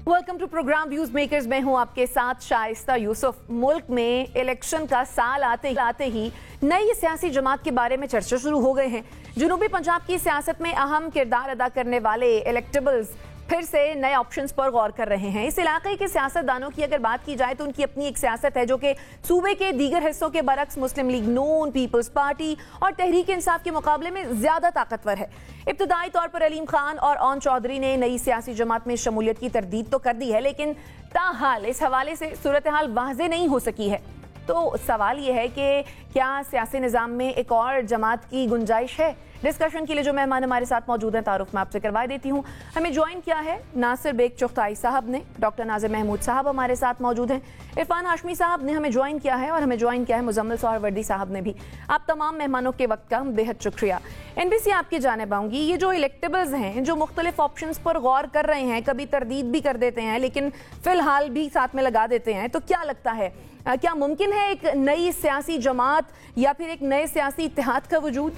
Welcome to program views makers. मैं हूं आपके साथ शाइस्ता यूसुफ। मुल्क में इलेक्शन का साल आते ही नई सियासी जमात के बारे में चर्चा शुरू हो गए हैं। जनूबी पंजाब की सियासत में अहम किरदार अदा करने वाले इलेक्टेबल्स फिर से नए ऑप्शंस पर गौर कर रहे हैं। इस इलाके के सियासतदानों की अगर बात की जाए तो उनकी अपनी एक सियासत है जो कि सूबे के दीगर हिस्सों के बरक्स मुस्लिम लीग नून, पीपल्स पार्टी और तहरीक इंसाफ के मुकाबले में ज्यादा ताकतवर है। इब्तदाई तौर पर अलीम खान और ओन चौधरी ने नई सियासी जमात में शमूलियत की तरदीद तो कर दी है, लेकिन ताहाल इस हवाले से सूरत हाल वाज़े नहीं हो सकी है। तो सवाल यह है कि क्या सियासी निज़ाम में एक और जमात की गुंजाइश है? डिस्कशन के लिए जो मेहमान हमारे साथ मौजूद हैं, तारुफ मैं आपसे करवा देती हूँ। हमें ज्वाइन किया है नासिर बेग चुगताई साहब ने, डॉक्टर नाजिर महमूद साहब हमारे साथ मौजूद हैं, इरफान हाशमी साहब ने हमें ज्वाइन किया है और हमें ज्वाइन किया है मुजम्मिल सोहरवर्दी साहब ने भी। आप तमाम मेहमानों के वक्त का बेहद शुक्रिया। NBC आपकी जानिब आऊँगी। ये जो इलेक्टेबल्स हैं जो मुख्तलिफ ऑप्शंस पर गौर कर रहे हैं, कभी तरदीद भी कर देते हैं लेकिन फिलहाल भी साथ में लगा देते हैं, तो क्या लगता है क्या मुमकिन है एक नई सियासी जमात या फिर एक नए सियासी इत्तेहाद का वजूद?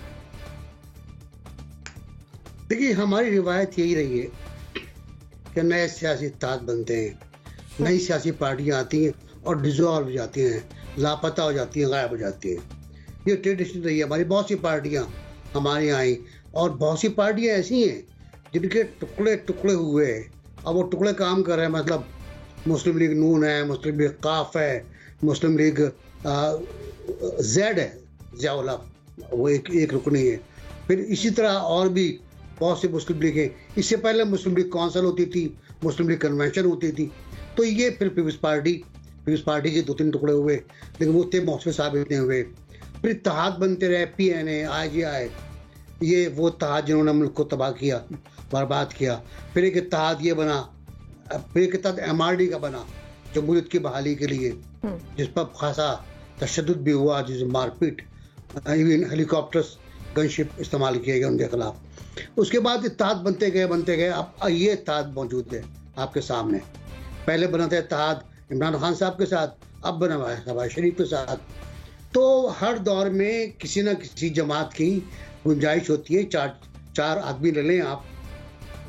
देखिए, हमारी रिवायत यही रही है कि नए सियासी इत्तेहाद बनते हैं, नई सियासी पार्टियां आती हैं और डिसॉल्व हो जाती हैं, लापता हो जाती हैं, गायब हो जाती हैं। ये ट्रेडिशन रही है हमारी। बहुत सी पार्टियां हमारे यहाँ आई और बहुत सी पार्टियां ऐसी हैं जिनके टुकड़े टुकड़े हुए अब वो टुकड़े काम कर रहे हैं। मतलब मुस्लिम लीग नून है, मुस्लिम लीग काफ है, मुस्लिम लीग जेड है, ज़िया-उल हक, वो एक रुकनी है। फिर इसी तरह और भी बहुत सी मुस्लिम लीग है। इससे पहले मुस्लिम लीग कौंसिल होती थी, मुस्लिम लीग कन्वेंशन होती थी। तो ये फिर पीपल्स पार्टी के 2-3 टुकड़े हुए, लेकिन वो इतने मौसम साबित नहीं हुए। फिर इत्तेहाद बनते रहे, PNA, IGI, ये वो इत्तेहाद जिन्होंने मुल्क को तबाह किया, बर्बाद किया। फिर एक इत्तेहाद ये बना, फिर एक इत्तेहाद MRD का बना जमहूरियत की बहाली के लिए, जिस पर खासा तशद्दुद भी हुआ, जिस मारपीट, इवन हेलीकॉप्टर्स, गनशिप इस्तेमाल किए गए उनके खिलाफ। उसके बाद इत्तेहाद बनते गए। अब ये इत्तेहाद मौजूद है आपके सामने। पहले बना था इत्तेहाद इमरान खान साहब के साथ, अब बना हुआ है शहबाज शरीफ के साथ। तो हर दौर में किसी न किसी जमात की गुंजाइश होती है। चार आदमी ले लें आप,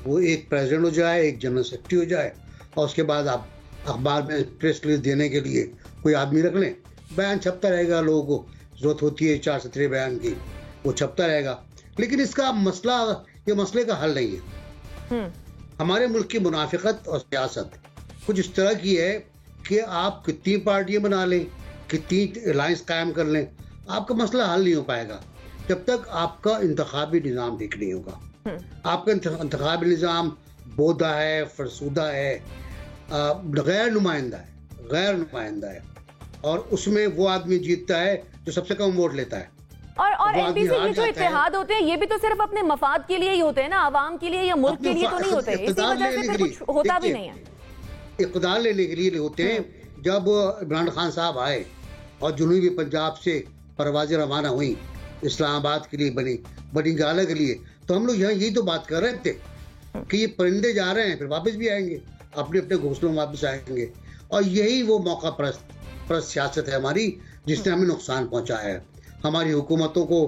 वो एक प्रेसिडेंट हो जाए, एक जनरल सेक्रेटरी हो जाए, और उसके बाद आप अखबार में प्रेस रिलीज देने के लिए कोई आदमी रख लें। बयान छपता रहेगा, लोगों को जरूरत होती है 4 सतरे बयान की, वो छपता रहेगा। लेकिन इसका मसला, ये मसले का हल नहीं है। हमारे मुल्क की मुनाफिकत और सियासत कुछ इस तरह की है कि आप कितनी पार्टियां बना लें, कितनी अलायंस कायम कर लें, आपका मसला हल नहीं हो पाएगा जब तक आपका इंतखाबी निज़ाम ठीक नहीं होगा। आपका इंतखाबी निज़ाम बोधा है, फरसूदा है, गैर नुमाइंदा है, और उसमें वो आदमी जीतता है जो सबसे कम वोट लेता है। और NBC ये जो इत्तेहाद होते हैं, ये भी तो सिर्फ अपने मफाद के लिए ही होते हैं ना, आवाम के लिए या मुल्क के लिए तो नहीं होते। इसी वजह से फिर कुछ होता भी नहीं है। इक़्तिदार लेने के लिए होते हैं। जब इमरान खान साहब आए और जनूबी पंजाब से परवाज़ें रवाना हुई इस्लामाबाद के लिए, बनी गाला के लिए, तो हम लोग यहाँ यही तो बात कर रहे थे कि ये परिंदे जा रहे हैं, फिर वापस भी आएंगे, अपने अपने घोंसलों में वापस आएंगे। और यही वो मौका परस्त सियासत है हमारी, जिसने हमें नुकसान पहुँचाया है। हमारी हुकूमतों को,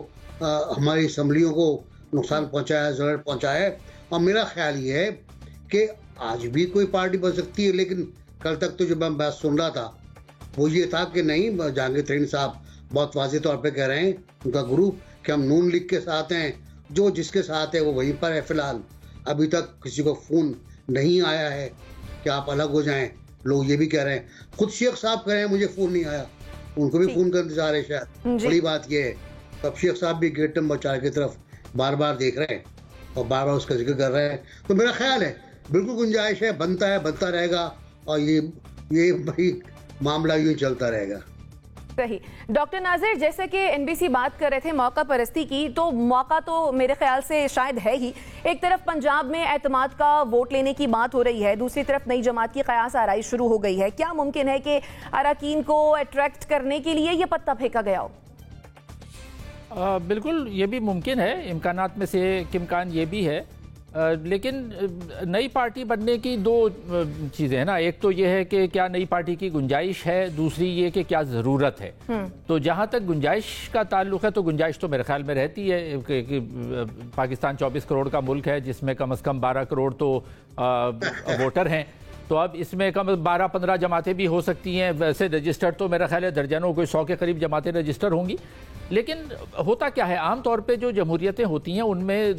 हमारी असम्बलियों को नुकसान पहुँचाया, ज़रूर पहुँचाया है। और मेरा ख्याल ये है कि आज भी कोई पार्टी बन सकती है, लेकिन कल तक तो जो मैं बात सुन रहा था वो ये था कि नहीं, जहांगीर तरीन साहब बहुत वाज़ेह तौर पे कह रहे हैं, उनका ग्रुप, कि हम नून लीग के साथ हैं, जो जिसके साथ है वो वहीं पर है। फिलहाल अभी तक किसी को फ़ोन नहीं आया है कि आप अलग हो जाएं। लोग ये भी कह रहे हैं, खुद शेख साहब कह रहे हैं मुझे फ़ोन नहीं आया, उनको भी फ़ोन का इंतजार है शायद। बड़ी बात यह है, तब शेख साहब भी गेट नंबर 4 की तरफ बार बार देख रहे हैं और बार बार उसका जिक्र कर रहे हैं। तो मेरा ख्याल है बिल्कुल गुंजाइश है, बनता रहेगा, और ये भाई मामला यूँ चलता रहेगा। सही। डॉक्टर नाजिर, जैसे कि NBC बात कर रहे थे मौका परस्ती की, तो मौका तो मेरे ख्याल से शायद है ही। एक तरफ पंजाब में एतमाद का वोट लेने की बात हो रही है, दूसरी तरफ नई जमात की कयास आराई शुरू हो गई है। क्या मुमकिन है कि अरकान को अट्रैक्ट करने के लिए ये पत्ता फेंका गया हो? बिल्कुल, ये भी मुमकिन है। इम्कानात में से एक इम्कान ये भी है। लेकिन नई पार्टी बनने की 2 चीज़ें हैं ना। एक तो ये है कि क्या नई पार्टी की गुंजाइश है, दूसरी ये कि क्या ज़रूरत है। तो जहाँ तक गुंजाइश का ताल्लुक़ है तो गुंजाइश तो मेरे ख्याल में रहती है कि पाकिस्तान 24 करोड़ का मुल्क है, जिसमें कम से कम 12 करोड़ तो वोटर हैं। तो अब इसमें कम 12-15 जमातें भी हो सकती हैं। वैसे रजिस्टर्ड तो मेरा ख्याल है दर्जनों, कोई 100 के करीब जमातें रजिस्टर होंगी। लेकिन होता क्या है, आमतौर पे जो जमहूरियतें होती हैं उनमें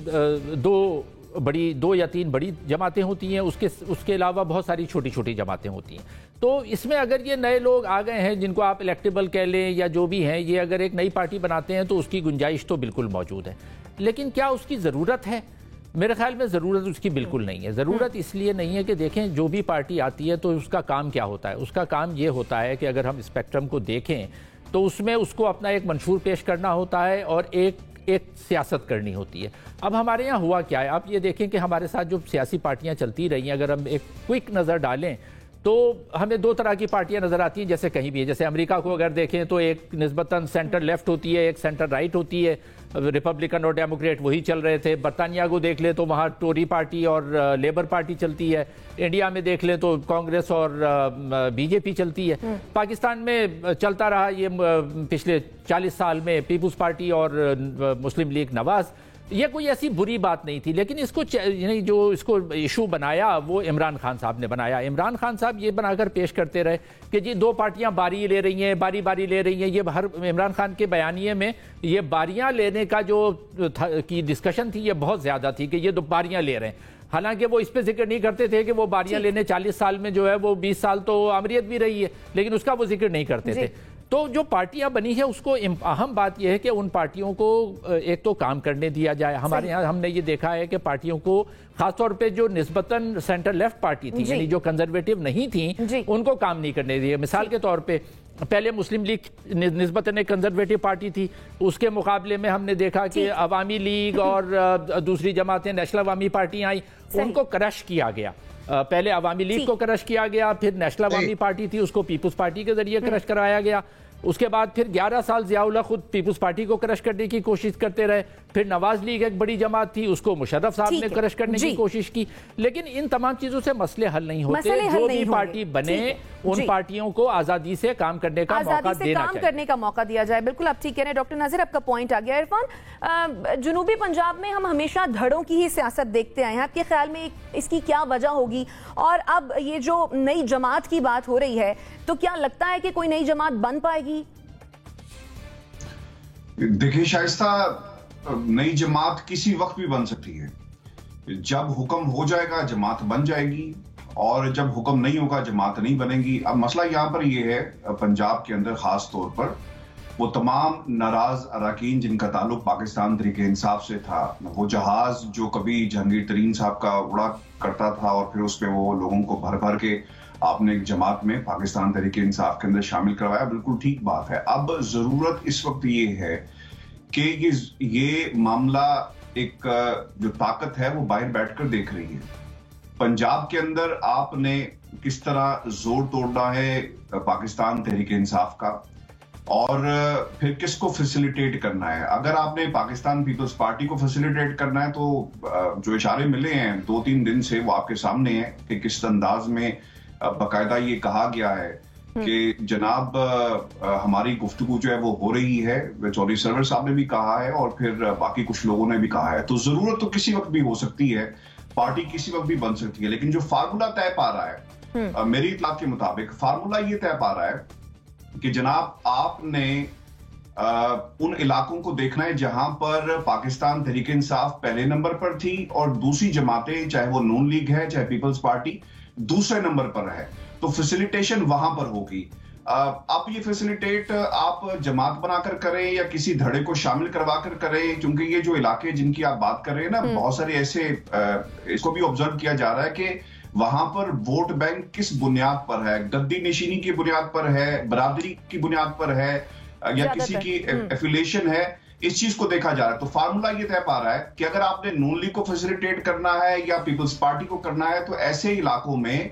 दो या तीन बड़ी जमातें होती हैं, उसके अलावा बहुत सारी छोटी छोटी जमातें होती हैं। तो इसमें अगर ये नए लोग आ गए हैं जिनको आप इलेक्टेबल कह लें या जो भी हैं, ये अगर एक नई पार्टी बनाते हैं तो उसकी गुंजाइश तो बिल्कुल मौजूद है। लेकिन क्या उसकी ज़रूरत है? मेरे ख्याल में ज़रूरत उसकी बिल्कुल नहीं है। ज़रूरत इसलिए नहीं है कि देखें, जो भी पार्टी आती है तो उसका काम क्या होता है। उसका काम ये होता है कि अगर हम स्पेक्ट्रम को देखें तो उसमें उसको अपना एक मंशूर पेश करना होता है और एक सियासत करनी होती है। अब हमारे यहाँ हुआ क्या है, आप ये देखें कि हमारे साथ जो सियासी पार्टियाँ चलती रही हैं, अगर हम एक क्विक नज़र डालें तो हमें दो तरह की पार्टियां नज़र आती हैं जैसे कहीं भी है। जैसे अमेरिका को अगर देखें तो एक निस्बतन सेंटर लेफ्ट होती है, एक सेंटर राइट होती है, रिपब्लिकन और डेमोक्रेट वही चल रहे थे। बरतानिया को देख लें तो वहाँ टोरी पार्टी और लेबर पार्टी चलती है। इंडिया में देख लें तो कांग्रेस और बीजेपी चलती है। पाकिस्तान में चलता रहा ये पिछले 40 साल में पीपुल्स पार्टी और मुस्लिम लीग नवाज। ये कोई ऐसी बुरी बात नहीं थी, लेकिन इसको जो इसको इशू बनाया वो इमरान खान साहब ने बनाया। इमरान खान साहब ये बनाकर पेश करते रहे कि जी दो पार्टियां बारी ले रही हैं, बारी बारी ले रही हैं। ये हर इमरान खान के बयानिए में ये बारियां लेने का जो की डिस्कशन थी ये बहुत ज़्यादा थी कि ये दो बारियां ले रहे हैं। हालांकि वो इस पर जिक्र नहीं करते थे कि वो बारियां लेने 40 साल में जो है वो 20 साल तो अमरीत भी रही है, लेकिन उसका वो जिक्र नहीं करते थे। तो जो पार्टियां बनी है उसको अहम बात यह है कि उन पार्टियों को एक तो काम करने दिया जाए। हमारे यहाँ हमने ये देखा है कि पार्टियों को खासतौर पे जो निस्बतन सेंटर लेफ्ट पार्टी थी, यानी जो कंजर्वेटिव नहीं थी, उनको काम नहीं करने दिए। मिसाल के तौर पे पहले मुस्लिम लीग निस्बतन एक कंजर्वेटिव पार्टी थी, उसके मुकाबले में हमने देखा कि अवामी लीग और दूसरी जमातें नेशनल अवामी पार्टी आई, उनको क्रश किया गया। पहले अवामी लीग को क्रश किया गया, फिर नेशनल अवामी पार्टी थी उसको पीपुल्स पार्टी के जरिए क्रश कराया गया। उसके बाद फिर 11 साल ज़ियाउल्लाह खुद पीपुल्स पार्टी को क्रश करने की कोशिश करते रहे। फिर नवाज लीग एक बड़ी जमात थी, उसको मुशर्रफ साहब ने क्रश करने की कोशिश की। लेकिन इन तमाम चीजों से मसले हल नहीं होते। जो भी पार्टी बने उन पार्टियों को आजादी से काम करने का मौका देना चाहिए, करने का मौका दिया जाए। बिल्कुल आप ठीक कह रहे हैं डॉक्टर नाजिर, आपका पॉइंट आ गया। इरफान, जनूबी पंजाब में हम हमेशा धड़ों की ही सियासत देखते आए हैं। आपके ख्याल में इसकी क्या वजह होगी? और अब ये जो नई जमात की बात हो रही है तो क्या लगता है कि कोई नई जमात बन पाएगी? देखिए शाइस्ता, नई जमात किसी वक्त भी बन सकती है। जब हुक्म हो जाएगा जमात बन जाएगी, और जब हुक्म नहीं होगा जमात नहीं बनेगी। अब मसला यहाँ पर यह है, पंजाब के अंदर खास तौर पर वो तमाम नाराज अरकान जिनका ताल्लुक पाकिस्तान तहरीक इंसाफ से था, वो जहाज जो कभी जहांगीर तरीन साहब का उड़ा करता था और फिर उसमें वो लोगों को भर भर के आपने एक जमात में पाकिस्तान तहरीक इंसाफ के अंदर शामिल करवाया, बिल्कुल ठीक बात है। अब जरूरत इस वक्त ये है कि ये मामला एक जो ताकत है वो बाहर बैठकर देख रही है। पंजाब के अंदर आपने किस तरह जोर तोड़ना है पाकिस्तान तहरीक इंसाफ का, और फिर किसको फैसिलिटेट करना है। अगर आपने पाकिस्तान पीपल्स पार्टी को फैसिलिटेट करना है तो जो इशारे मिले हैं 2-3 दिन से वो आपके सामने हैं कि किस अंदाज में बाकायदा ये कहा गया है कि जनाब हमारी गुफ्तगू जो है वो हो रही है। चौधरी सरवर साहब ने भी कहा है और फिर बाकी कुछ लोगों ने भी कहा है। तो जरूरत तो किसी वक्त भी हो सकती है, पार्टी किसी वक्त भी बन सकती है, लेकिन जो फार्मूला तय पा रहा है मेरी इत्तलात के मुताबिक फार्मूला ये तय पा रहा है कि जनाब आपने उन इलाकों को देखना है जहां पर पाकिस्तान तहरीक इंसाफ पहले नंबर पर थी और दूसरी जमातें, चाहे वो नून लीग है चाहे पीपल्स पार्टी, दूसरे नंबर पर है। तो फैसिलिटेशन वहां पर होगी। आप ये फैसिलिटेट आप जमात बनाकर करें या किसी धड़े को शामिल करवा कर करें, क्योंकि ये जो इलाके जिनकी आप बात कर रहे हैं ना, बहुत सारे ऐसे इसको भी ऑब्जर्व किया जा रहा है कि वहां पर वोट बैंक किस बुनियाद पर है, गद्दी नशीनी की बुनियाद पर है, बरादरी की बुनियाद पर है, या किसी की एफिलिएशन है, इस चीज को देखा जा रहा है। तो फार्मूला ये तय पा रहा है कि अगर आपने नून लीग को फैसिलिटेट करना है या पीपल्स पार्टी को करना है तो ऐसे इलाकों में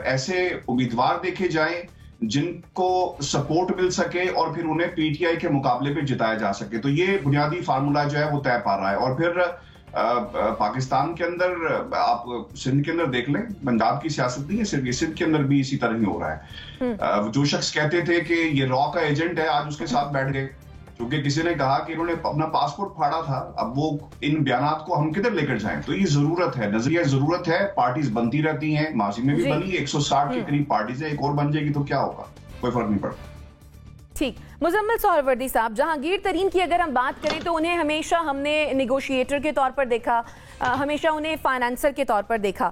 ऐसे उम्मीदवार देखे जाएं जिनको सपोर्ट मिल सके और फिर उन्हें पीटीआई के मुकाबले पे जिताया जा सके। तो ये बुनियादी फार्मूला जो है वो तय पा रहा है। और फिर पाकिस्तान के अंदर आप सिंध के अंदर देख लें, पंजाब की सियासत नहीं है सिर्फ, ये सिंध के अंदर भी इसी तरह ही हो रहा है। जो शख्स कहते थे कि ये रॉ का एजेंट है, आज उसके साथ बैठ गए। क्योंकि किसी ने कहा कि इन्होंने अपना पासपोर्ट फाड़ा था, अब वो इन बयानात को हम किधर लेकर जाएं। तो ये जरूरत है, नजरिया जरूरत है। पार्टीज बनती रहती हैं, माजी में भी बनी, 160 के करीब पार्टीज है, एक और बन जाएगी तो क्या होगा, कोई फर्क नहीं पड़ता। ठीक, मुजम्मिल सोहरावर्दी साहब, जहांगीर तरीन की अगर हम बात करें तो उन्हें हमेशा हमने नेगोशिएटर के तौर पर देखा, हमेशा उन्हें फाइनेंसर के तौर पर देखा,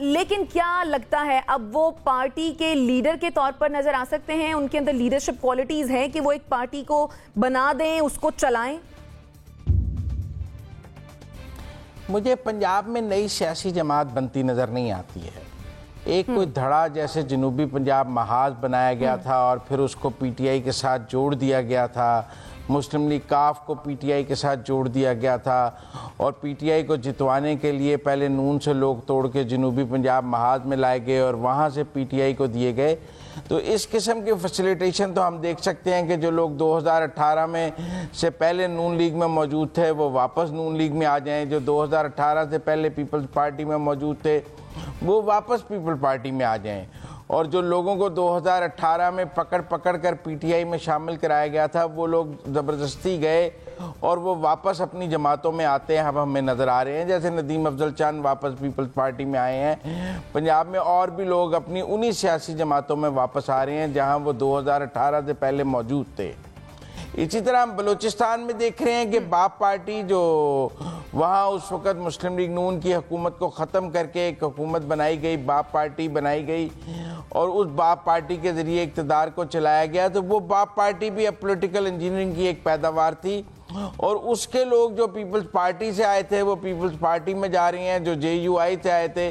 लेकिन क्या लगता है अब वो पार्टी के लीडर के तौर पर नजर आ सकते हैं? उनके अंदर लीडरशिप क्वालिटीज हैं कि वो एक पार्टी को बना दें, उसको चलाएं? मुझे पंजाब में नई सियासी जमात बनती नजर नहीं आती है। एक कोई धड़ा जैसे जनूबी पंजाब महाज बनाया गया था और फिर उसको पीटीआई के साथ जोड़ दिया गया था, मुस्लिम लीग काफ को पीटीआई के साथ जोड़ दिया गया था और पीटीआई को जितवाने के लिए पहले नून से लोग तोड़ के जनूबी पंजाब महाज में लाए गए और वहाँ से पीटीआई को दिए गए। तो इस किस्म की फैसिलिटेशन तो हम देख सकते हैं कि जो लोग 2018 में से पहले नून लीग में मौजूद थे वो वापस नून लीग में आ जाएं, जो 2018 से पहले पीपल्स पार्टी में मौजूद थे वो वापस पीपल पार्टी में आ जाएं, और जो लोगों को 2018 में पकड़ कर पीटीआई में शामिल कराया गया था वो लोग ज़बरदस्ती गए और वो वापस अपनी जमातों में आते हैं। अब हमें नज़र आ रहे हैं जैसे नदीम अफजल चंद वापस पीपल्स पार्टी में आए हैं, पंजाब में और भी लोग अपनी उन्हीं सियासी जमातों में वापस आ रहे हैं जहां वो 2018 से पहले मौजूद थे। इसी तरह हम बलूचिस्तान में देख रहे हैं कि बाप पार्टी जो वहाँ उस वक़्त मुस्लिम लीग नून की हुकूमत को ख़त्म करके एक हुकूमत बनाई गई, बाप पार्टी बनाई गई और उस बाप पार्टी के ज़रिए इक़्तिदार को चलाया गया। तो वो बाप पार्टी भी अब पॉलिटिकल इंजीनियरिंग की एक पैदावार थी और उसके लोग जो पीपल्स पार्टी से आए थे वो पीपल्स पार्टी में जा रहे हैं, जो जेयूआई से आए थे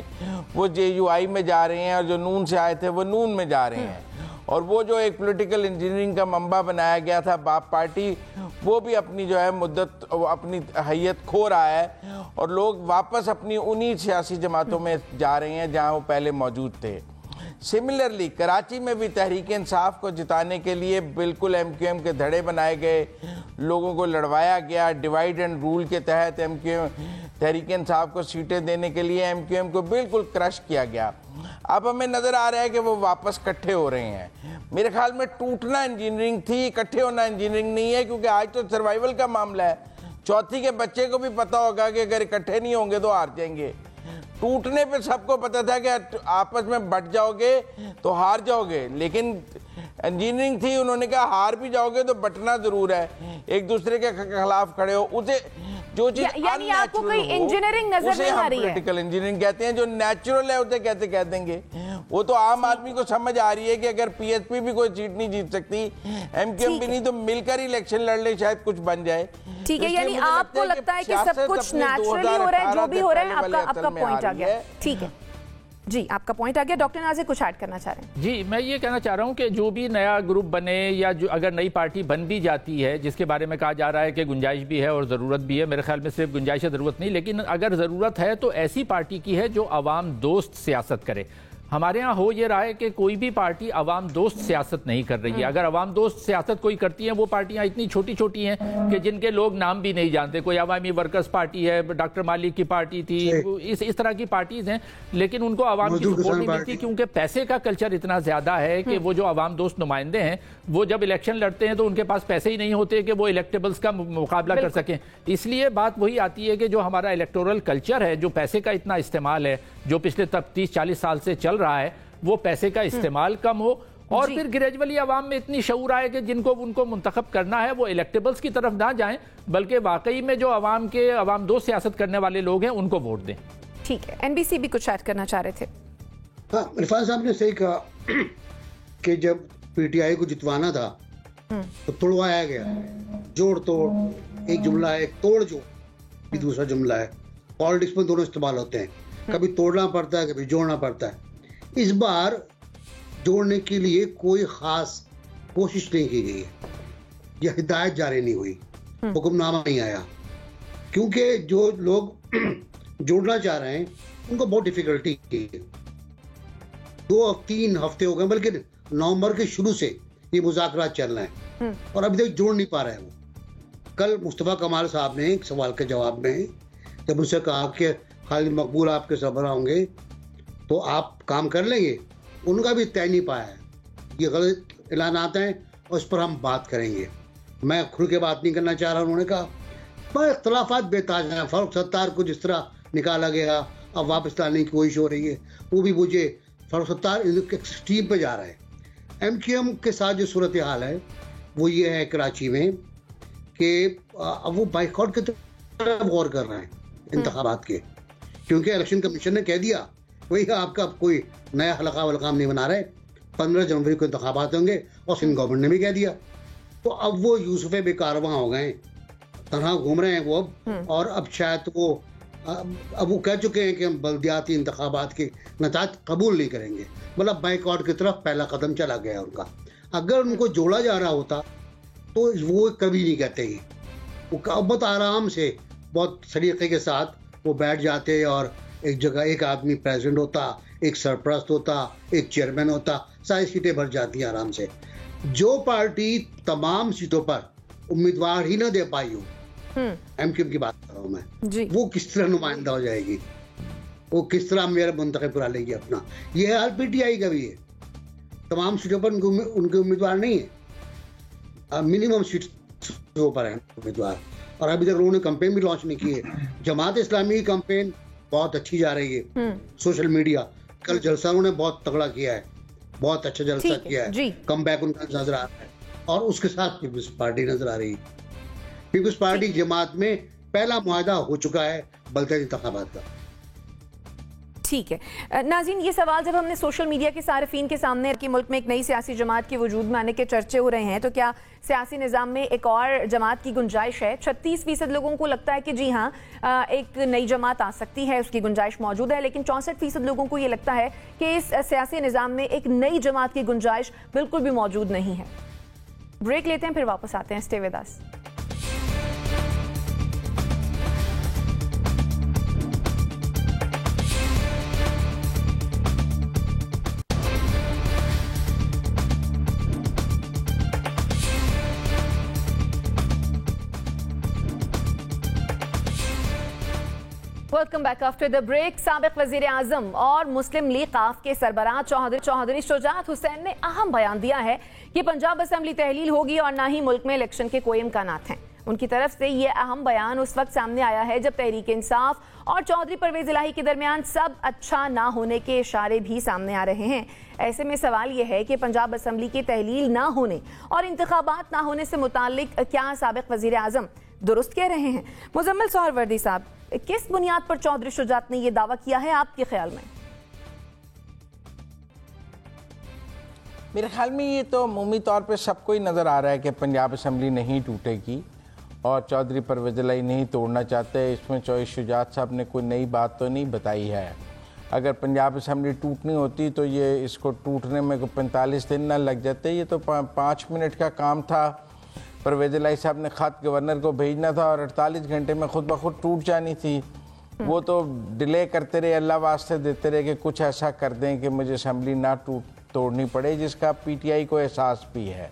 वो जेयूआई में जा रहे हैं और जो नून से आए थे वो नून में जा रहे हैं। और वो जो एक पॉलिटिकल इंजीनियरिंग का मंबा बनाया गया था बाप पार्टी, वो भी अपनी जो है मुद्दत अपनी हैयत खो रहा है और लोग वापस अपनी उन्हीं सियासी जमातों में जा रहे हैं जहां वो पहले मौजूद थे। सिमिलरली कराची में भी तहरीक इंसाफ को जिताने के लिए बिल्कुल एमक्यूएम के धड़े बनाए गए, लोगों को लड़वाया गया, डिवाइड एंड रूल के तहत एमक्यूएम तहरीक इंसाफ को सीटें देने के लिए एमक्यूएम को बिल्कुल क्रश किया गया। अब हमें नज़र आ रहा है कि वो वापस इकट्ठे हो रहे हैं। मेरे ख्याल में टूटना इंजीनियरिंग थी, इकट्ठे होना इंजीनियरिंग नहीं है, क्योंकि आज तो सर्वाइवल का मामला है। चौथी के बच्चे को भी पता होगा कि अगर इकट्ठे नहीं होंगे तो हार जाएंगे। टूटने पे सबको पता था कि आपस में बट जाओगे तो हार जाओगे, लेकिन इंजीनियरिंग थी, उन्होंने कहा हार भी जाओगे तो बटना जरूर है, एक दूसरे के खिलाफ खड़े हो। उसे जो चीज यानी आपको कोई इंजीनियरिंग नजर नहीं आ रही है? पॉलिटिकल इंजीनियरिंग कहते हैं, जो नेचुरल है उसे कैसे कह देंगे? वो तो आम आदमी को समझ आ रही है कि अगर पीएसपी भी कोई सीट नहीं जीत सकती, एमक्यूएम भी नहीं, तो मिलकर इलेक्शन लड़ ले, शायद कुछ बन जाए। ठीक है, यानी आपको लगता है कि सब कुछ नेचुरली हो रहा है, जो भी हो रहा है। आपका पॉइंट आ गया, ठीक है जी, आपका पॉइंट आ गया। डॉक्टर नाज़िर कुछ ऐड करना चाह रहे हैं? जी, मैं ये कहना चाह रहा हूँ कि जो भी नया ग्रुप बने या जो अगर नई पार्टी बन भी जाती है, जिसके बारे में कहा जा रहा है कि गुंजाइश भी है और ज़रूरत भी है, मेरे ख्याल में सिर्फ गुंजाइश है, ज़रूरत नहीं, लेकिन अगर ज़रूरत है तो ऐसी पार्टी की है जो आवाम दोस्त सियासत करे। हमारे यहाँ हो ये रहा है कि कोई भी पार्टी अवाम दोस्त सियासत नहीं कर रही है। अगर अवाम दोस्त सियासत कोई करती है, वो पार्टियाँ इतनी छोटी छोटी हैं कि जिनके लोग नाम भी नहीं जानते। कोई अवामी वर्कर्स पार्टी है, डॉक्टर मालिक की पार्टी थी, इस तरह की पार्टीज हैं, लेकिन उनको अवाम की सपोर्ट नहीं मिलती, क्योंकि पैसे का कल्चर इतना ज्यादा है कि वो जो अवाम दोस्त नुमाइंदे हैं वो जब इलेक्शन लड़ते हैं तो उनके पास पैसे ही नहीं होते कि वो इलेक्टेबल्स का मुकाबला कर सकें। इसलिए बात वही आती है कि जो हमारा इलेक्टोरल कल्चर है, जो पैसे का इतना इस्तेमाल है, जो पिछले 30-40 साल से चल रहा है, वो पैसे का इस्तेमाल कम हो और फिर ग्रेजुअली आवाम में इतनी शऊर आए कि जिनको उनको मुंतखब करना है वो इलेक्टेबल्स की तरफ ना जाएं, बल्कि वाकई में जो अवाम दो सियासत करने वाले लोग हैं उनको वोट दें। ठीक है, एनबीसी भी कुछ ऐड करना चाह रहे थे। हाँ, इरफान साहब ने सही कहा कि जब पीटीआई को जितवाना था तो तोड़वाया गया, जोड़ तोड़ एक जुमला है, एक तोड़ जोड़ दूसरा जुमला है। पॉलिटिक्स में दोनों इस्तेमाल होते हैं, कभी तोड़ना पड़ता है, कभी जोड़ना पड़ता है। इस बार जोड़ने के लिए कोई खास कोशिश नहीं की गई है या हिदायत जारी नहीं हुई, हुक्मनामा नहीं आया, क्योंकि जो लोग जोड़ना चाह रहे हैं उनको बहुत डिफिकल्टी है। 2-3 हफ्ते हो गए, बल्कि नवंबर के शुरू से ये मुज़ाकरात चल रहे हैं और अभी तक जोड़ नहीं पा रहे हैं वो। कल मुस्तफ़ा कमाल साहब ने एक सवाल के जवाब में जब उनसे कहा कि खालिद मकबूल आपके सरबराह होंगे तो आप काम कर लेंगे, उनका भी तय नहीं पाया है। ये गलत ऐलान आता है और इस पर हम बात करेंगे। मैं खुल के बात नहीं करना चाह रहा, उन्होंने कहा पर इख्तलाफात बेताज हैं। फारूक सत्तार को जिस तरह निकाला गया, अब वापस लाने की कोशिश हो रही है, वो भी मुझे फारूक सत्तार एक्सट्रीम पे जा रहा है। MQM के साथ जो सूरत हाल है वो ये है कराची में कि अब वो बाइकआउट की तरफ गौर कर रहे हैं इंतखाबात के, क्योंकि इलेक्शन कमीशन ने कह दिया वही आपका कोई नया हलका वलकाम नहीं बना रहे, 15 जनवरी को इंतखाबात होंगे, और सिंध गवर्नमेंट ने भी कह दिया। तो अब वो यूसुफ बेकारवां हो गए, तरह घूम रहे हैं वो अब, और अब शायद वो अब वो कह चुके हैं कि हम बल्दियाती इंतखाबात के नताज कबूल नहीं करेंगे। मतलब बाइकआउट की तरफ पहला कदम चला गया उनका। अगर उनको जोड़ा जा रहा होता तो वो कभी नहीं कहते ही, वो बहुत आराम से बहुत सलीके के साथ वो बैठ जाते और एक जगह एक आदमी प्रेसिडेंट होता, एक सरपरस्त होता, एक चेयरमैन होता, सारी सीटें भर जाती हैं आराम से। जो पार्टी तमाम सीटों पर उम्मीदवार ही ना दे पाई हो, MQM की बात कर रहा हूं मैं, वो किस तरह नुमाइंदा हो जाएगी, वो किस तरह मेयर मुंतखब करा लेगी अपना। ये हाल PTI का भी है, तमाम सीटों पर उनके उम्मीदवार नहीं है, मिनिमम सीटों पर है उम्मीदवार, और अभी तक उन्होंने कैंपेन भी लॉन्च नहीं की है। जमात इस्लामी की कैंपेन बहुत अच्छी जा रही है, सोशल मीडिया, कल जलसा उन्होंने बहुत तगड़ा किया है, बहुत अच्छा जलसा किया है, कम बैक उनका नजर आ रहा है, और उसके साथ पीपल्स पार्टी नजर आ रही है। पीपल्स पार्टी जमात में पहला मुआहदा हो चुका है बल्दियाती इंतखाबात का। ठीक है नाज़रीन, ये सवाल जब हमने सोशल मीडिया के सारिफीन के सामने कि मुल्क में एक नई सियासी जमात के वजूद में आने के चर्चे हो रहे हैं, तो क्या सियासी निज़ाम में एक और जमात की गुंजाइश है? 36% लोगों को लगता है कि जी हाँ, एक नई जमात आ सकती है, उसकी गुंजाइश मौजूद है, लेकिन 64% लोगों को ये लगता है कि इस सियासी निज़ाम में एक नई जमात की गुंजाइश बिल्कुल भी मौजूद नहीं है। ब्रेक लेते हैं, फिर वापस आते हैं। Stay with us. Welcome back after the break. साबिक वजीर आजम और मुस्लिम लीग काफ के सरबराह चौधरी शुजात हुसैन ने अहम बयान दिया है कि पंजाब असेंबली तहलील होगी और ना ही मुल्क में इलेक्शन के कोई इम्कानात हैं। उनकी तरफ से ये अहम बयान उस वक्त सामने आया है जब तहरीक इंसाफ और चौधरी परवेज इलाही के दरमियान सब अच्छा ना होने के इशारे भी सामने आ रहे हैं। ऐसे में सवाल यह है कि पंजाब असेंबली की तहलील ना होने और इंतखाबात ना होने से मुतालिक क्या साबिक वजीर आजम दुरुस्त कह रहे हैं? मुजम्मिल सोहरवर्दी साहब, किस बुनियाद पर चौधरी शुजात ने यह दावा किया है आपके ख्याल में? मेरे ख्याल में ये तो अमूमी तौर पे सबको ही नज़र आ रहा है कि पंजाब असेंबली नहीं टूटेगी और चौधरी परवेज इलाही नहीं तोड़ना चाहते। इसमें चौधरी शुजात साहब ने कोई नई बात तो नहीं बताई है। अगर पंजाब असेंबली टूटनी होती तो ये इसको टूटने में 45 दिन ना लग जाते। ये तो 5 मिनट का काम था। परवेज इलाही साहब ने ख़त गवर्नर को भेजना था और 48 घंटे में खुद ब खुद टूट जानी थी। वो तो डिले करते रहे, अल्लाह वास्ते देते रहे कि कुछ ऐसा कर दें कि मुझे असेंबली ना तोड़नी पड़े, जिसका PTI को एहसास भी है।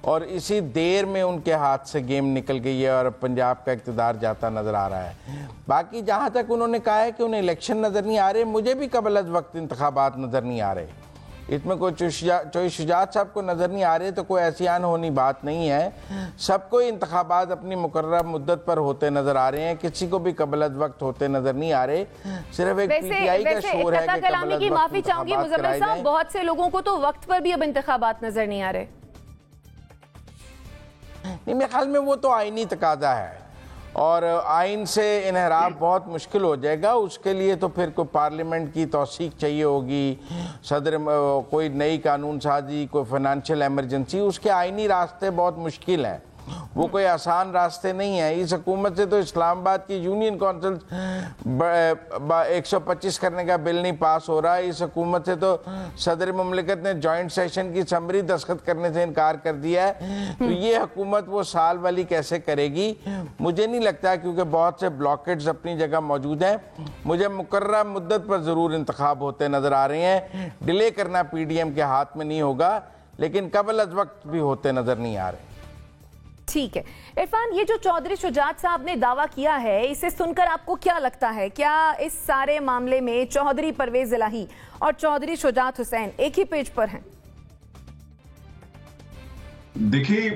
और इसी देर में उनके हाथ से गेम निकल गई है और पंजाब का इक़्तिदार जाता नज़र आ रहा है। बाकी जहाँ तक उन्होंने कहा है कि उन्हें इलेक्शन नज़र नहीं आ रहे, मुझे भी कबल अज़ वक्त इंतखाबात नज़र नहीं आ रहे। इसमें कोई चौधरी शुजात साहब को नज़र नहीं आ रहे तो कोई ऐसी अनहोनी बात नहीं है। सबको इंतखाबात अपनी मुकर्रर मुद्दत पर होते नज़र आ रहे हैं, किसी को भी कबल अज़ वक्त होते नज़र नहीं आ रहे। सिर्फ एक PTI का शोर है कि कलामी की माफी चाहूंगी मुजम्मिल साहब, बहुत से लोगों को तो वक्त पर भी अब इंतखाबात नजर नहीं आ रहे। नहीं, मेरे ख्याल में वो तो आईनी तकाजा है और आइन से इनहराफ बहुत मुश्किल हो जाएगा। उसके लिए तो फिर कोई पार्लियामेंट की तौसीक चाहिए होगी, सदर कोई नई कानून साजी, कोई फाइनेंशियल एमरजेंसी, उसके आइनी रास्ते बहुत मुश्किल हैं। वो कोई आसान रास्ते नहीं है। इस हुकूमत से तो इस्लामाबाद की यूनियन काउंसिल 125 करने का बिल नहीं पास हो रहा है। इस हुकूमत से तो सदर मुमलिकत ने जॉइंट सेशन की समरी दस्तखत करने से इनकार कर दिया है। तो ये हुकूमत वो साल वाली कैसे करेगी, मुझे नहीं लगता, क्योंकि बहुत से ब्लॉकेट्स अपनी जगह मौजूद हैं। मुझे मुकर्रर मुद्दत पर ज़रूर इंतखाब होते नज़र आ रहे हैं। डिले करना PDM के हाथ में नहीं होगा, लेकिन कबल अज़ वक्त भी होते नज़र नहीं आ रहे। ठीक है इरफान, ये जो चौधरी शुजात साहब ने दावा किया है, इसे सुनकर आपको क्या लगता है? क्या इस सारे मामले में चौधरी परवेज इलाही और चौधरी शुजात हुसैन एक ही पेज पर हैं? देखिए,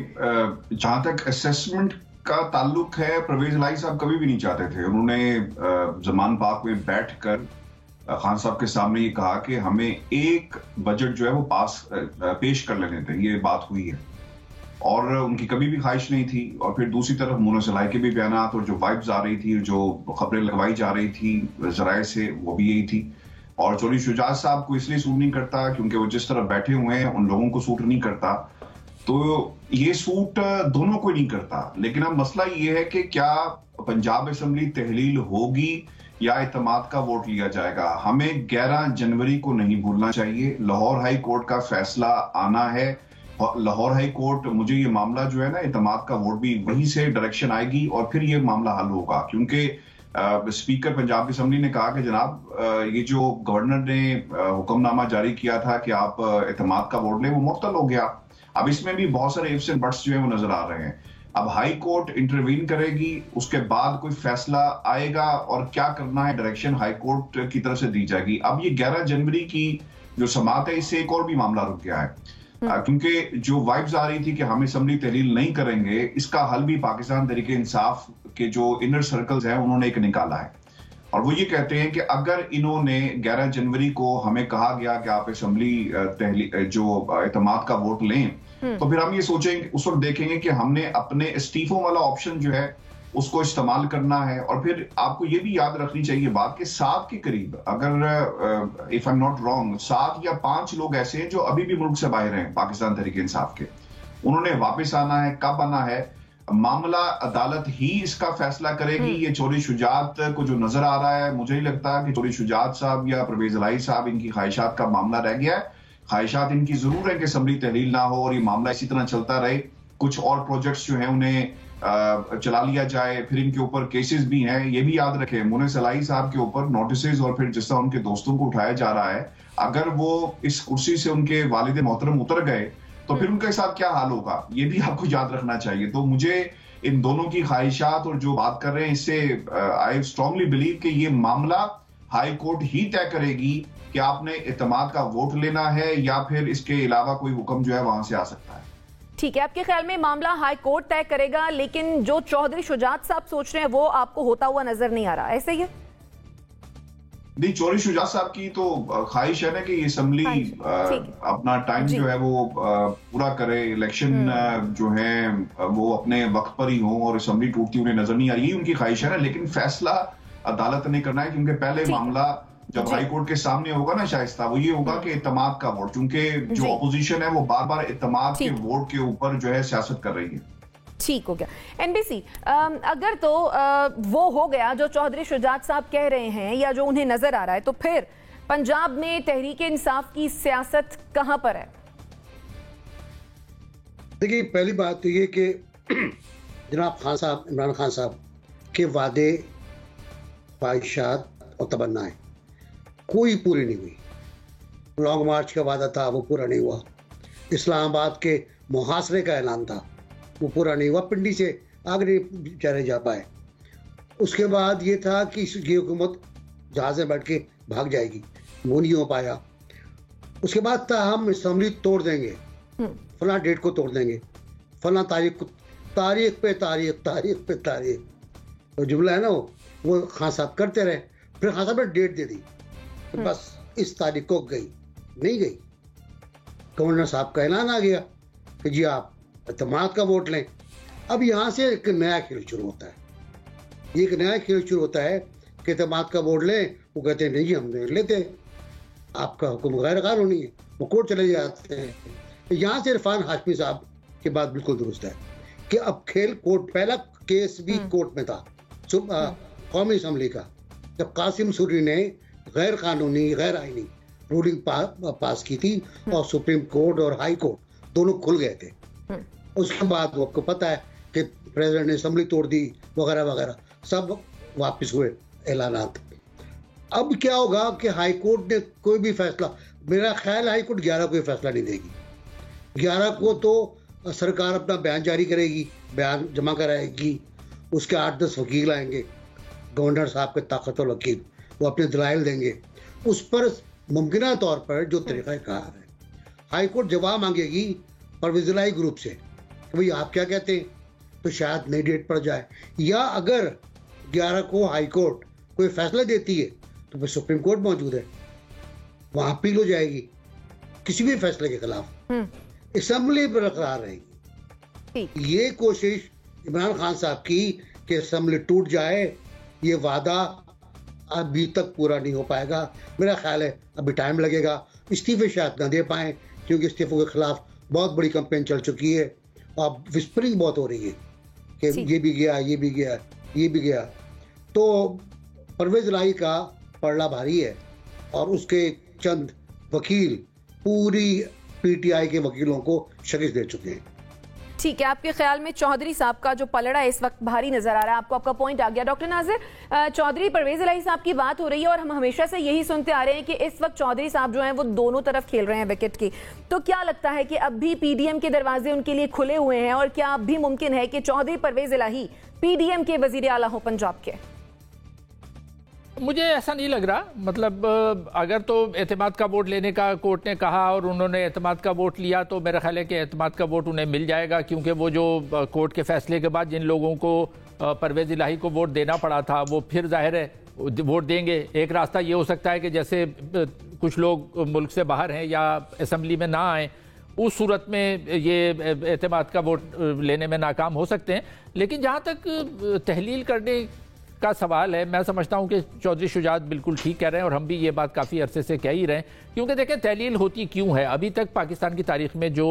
जहां तक असेसमेंट का ताल्लुक है, परवेज इलाही साहब कभी भी नहीं चाहते थे। उन्होंने जमान पाक में बैठकर खान साहब के सामने ये कहा कि हमें एक बजट जो है वो पेश कर लेने थे। ये बात हुई है और उनकी कभी भी ख्वाहिश नहीं थी। और फिर दूसरी तरफ मोनस इलाही के भी बयानात और जो वाइब्स आ रही थी, जो खबरें लगवाई जा रही थी जराए से, वो भी यही थी। और चौधरी शुजात साहब को इसलिए सूट नहीं करता क्योंकि वो जिस तरह बैठे हुए हैं उन लोगों को सूट नहीं करता। तो ये सूट दोनों को नहीं करता। लेकिन अब मसला ये है कि क्या पंजाब असेंबली तहलील होगी या इत्तेमाद का वोट लिया जाएगा। हमें 11 जनवरी को नहीं भूलना चाहिए। लाहौर हाई कोर्ट का फैसला आना है। लाहौर हाई कोर्ट, मुझे ये मामला जो है ना, इत्तेमाद का वोट भी वहीं से डायरेक्शन आएगी और फिर ये मामला हल होगा। क्योंकि स्पीकर पंजाब की असेंबली ने कहा कि जनाब ये जो गवर्नर ने हुक्मनामा जारी किया था कि आप इत्तेमाद का वोट लें, वो मुअत्तल हो गया। अब इसमें भी बहुत सारे इफ्स एंड बट्स जो है वो नजर आ रहे हैं। अब हाई कोर्ट इंटरवीन करेगी, उसके बाद कोई फैसला आएगा और क्या करना है डायरेक्शन हाई कोर्ट की तरफ से दी जाएगी। अब ये 11 जनवरी की जो समाअत है, इससे एक और भी मामला रुक गया है क्योंकि जो वाइब्स आ रही थी कि हम असेंबली तहलील नहीं करेंगे, इसका हल भी पाकिस्तान तहरीक इंसाफ के जो इनर सर्कल्स हैं उन्होंने एक निकाला है। और वो ये कहते हैं कि अगर इन्होंने 11 जनवरी को हमें कहा गया कि आप असेंबली जो इत्तेमाद का वोट लें, तो फिर हम ये सोचेंगे, उस वक्त देखेंगे कि हमने अपने इस्तीफों वाला ऑप्शन जो है उसको इस्तेमाल करना है। और फिर आपको ये भी याद रखनी चाहिए बात कि 7 के करीब, अगर if I am not wrong, 7 या 5 लोग ऐसे हैं जो अभी भी मुल्क से बाहर हैं पाकिस्तान तहरीक इंसाफ के। उन्होंने वापस आना है। कब आना है, मामला अदालत ही इसका फैसला करेगी। ये चौधरी शुजात को जो नजर आ रहा है, मुझे नहीं लगता कि चौधरी शुजात साहब या परवेज इलाही साहब इनकी ख्वाहिशात का मामला रह गया है। ख्वाहिशात इनकी जरूर है कि असेंबली तहलील ना हो और ये मामला इसी तरह चलता रहे। कुछ और प्रोजेक्ट्स जो हैं उन्हें चला लिया जाए। फिर इनके ऊपर केसेस भी हैं, ये भी याद रखें। मोनस इलाही साहब के ऊपर नोटिस और फिर जिस तरह उनके दोस्तों को उठाया जा रहा है, अगर वो इस कुर्सी से उनके वालिद मोहतरम उतर गए तो फिर उनके साथ क्या हाल होगा, ये भी आपको याद रखना चाहिए। तो मुझे इन दोनों की ख्वाहिशात और जो बात कर रहे हैं, इससे आई स्ट्रांगली बिलीव कि ये मामला हाई कोर्ट ही तय करेगी कि आपने इत्तेमाद का वोट लेना है या फिर इसके अलावा कोई हुक्म जो है वहां से आ सकता है। ठीक है, आपके ख्याल में मामला हाई कोर्ट तय करेगा, लेकिन जो चौधरी शुजात साहब सोच रहे हैं वो आपको होता हुआ नजर नहीं आ रहा, ऐसे ही है? नहीं, चौधरी शुजात साहब की तो ख्वाहिश है ना कि असेंबली अपना टाइम जो है वो पूरा करे। इलेक्शन जो है वो अपने वक्त पर ही हो और असेंबली टूटती उन्हें नजर नहीं आ रही, उनकी ख्वाहिश है ना। लेकिन फैसला अदालत ने करना है क्योंकि पहले मामला जब हाई कोर्ट के सामने होगा ना शाइस्ता, वो ये होगा कि इत्तेमाद का वोट, क्योंकि जो ऑपोजिशन है वो बार बार इत्तेमाद के वोट के ऊपर जो है सियासत कर रही है। ठीक हो गया। एनबीसी, अगर तो वो हो गया जो चौधरी शुजात साहब कह रहे हैं या जो उन्हें नजर आ रहा है, तो फिर पंजाब में तहरीक इंसाफ की सियासत कहां पर है? देखिए, पहली बात तो ये कि जनाब खान साहब, इमरान खान साहब के वादे, ख्वाहिशात और तमन्नाएं कोई पूरी नहीं हुई। लॉन्ग मार्च का वादा था, वो पूरा नहीं हुआ। इस्लामाबाद के मुहासरे का ऐलान था, वो पूरा नहीं हुआ। पिंडी से आगे नहीं चले जा पाए। उसके बाद ये था कि ये हुकूमत जहाज में बैठ के भाग जाएगी, वो नहीं हो पाया। उसके बाद था हम असेंबली तोड़ देंगे, फला डेट को तोड़ देंगे, फला तारीख को, तारीख पे तारीख, तारीख पे तारीख, तो जुमला है ना वो खान साहब करते रहे। फिर खान साहब ने डेट दे दी, तो बस इस तारीख को गई नहीं गई। गवर्नर साहब का ऐलान आ गया कि जी आप इत्तेमाद का वोट लें। अब यहाँ से एक नया खेल शुरू होता है। ये एक नया खेल शुरू होता है कि इत्तेमाद का वोट लें। वो कहते हैं नहीं, हम नहीं लेते, आपका हुक्म गैर कानूनी है, वो कोर्ट चले जाते हैं। यहाँ से इरफान हाशमी साहब की बात बिल्कुल दुरुस्त है कि अब खेल कोर्ट, पहला केस भी कोर्ट में था कौमी असम्बली का, जब कासिम सूरी ने गैर कानूनी, गैर आईनी रूलिंग पास की थी और सुप्रीम कोर्ट और हाई कोर्ट दोनों खुल गए थे। उसके बाद वो आपको पता है कि प्रेसिडेंट ने असेंबली तोड़ दी वगैरह वगैरह, सब वापस हुए ऐलानात। अब क्या होगा कि हाई कोर्ट ने कोई भी फैसला, मेरा ख्याल हाई कोर्ट 11 को फैसला नहीं देगी। 11 को तो सरकार अपना बयान जारी करेगी, बयान जमा कराएगी, उसके 8-10 वकील आएंगे, गवर्नर साहब के ताकतवर वकील, वो अपने दलाइल देंगे। उस पर मुमकिन तौर पर जो तरीक़ाकार है, हाई कोर्ट जवाब मांगेगी परवेज़ इलाही ग्रुप से कि भाई आप क्या कहते हैं, तो शायद नई डेट पड़ जाए। या अगर 11 को हाई कोर्ट कोई फैसला देती है तो फिर सुप्रीम कोर्ट मौजूद है, वहां अपील हो जाएगी किसी भी फैसले के खिलाफ, असेंबली बरकरार रहेगी। ये कोशिश इमरान खान साहब की कि असेंबली टूट जाए, ये वादा अभी तक पूरा नहीं हो पाएगा। मेरा ख्याल है अभी टाइम लगेगा, इस्तीफे शायद न दे पाए क्योंकि इस्तीफों के खिलाफ बहुत बड़ी कैंपेन चल चुकी है और विस्परिंग बहुत हो रही है कि ये भी गया, ये भी गया, ये भी गया। तो परवेज इलाही का पलड़ा भारी है और उसके चंद वकील पूरी पीटीआई के वकीलों को शिकस्त दे चुके हैं। ठीक है, आपके ख्याल में चौधरी साहब का जो पलड़ा इस वक्त भारी नजर आ रहा है, आपको आपका पॉइंट आ गया। डॉक्टर नाजिर, चौधरी परवेज इलाही साहब की बात हो रही है और हम हमेशा से यही सुनते आ रहे हैं कि इस वक्त चौधरी साहब जो हैं वो दोनों तरफ खेल रहे हैं विकेट की। तो क्या लगता है कि अब भी पीडीएम के दरवाजे उनके लिए खुले हुए हैं और क्या अब भी मुमकिन है कि चौधरी परवेज इलाही पीडीएम के वजीर आला हो पंजाब के? मुझे ऐसा नहीं लग रहा। मतलब अगर तो एतमाद का वोट लेने का कोर्ट ने कहा और उन्होंने एतमाद का वोट लिया तो मेरा ख्याल है कि एतमाद का वोट उन्हें मिल जाएगा, क्योंकि वो जो कोर्ट के फैसले के बाद जिन लोगों को परवेज इलाही को वोट देना पड़ा था वो फिर जाहिर है वोट देंगे। एक रास्ता ये हो सकता है कि जैसे कुछ लोग मुल्क से बाहर हैं या असेंबली में ना आए, उस सूरत में ये एतमाद का वोट लेने में नाकाम हो सकते हैं। लेकिन जहाँ तक तहलील करने का सवाल है, मैं समझता हूं कि चौधरी शुजात बिल्कुल ठीक कह रहे हैं और हम भी ये बात काफ़ी अरसे से कह ही रहे हैं। क्योंकि देखें, तहलील होती क्यों है? अभी तक पाकिस्तान की तारीख में जो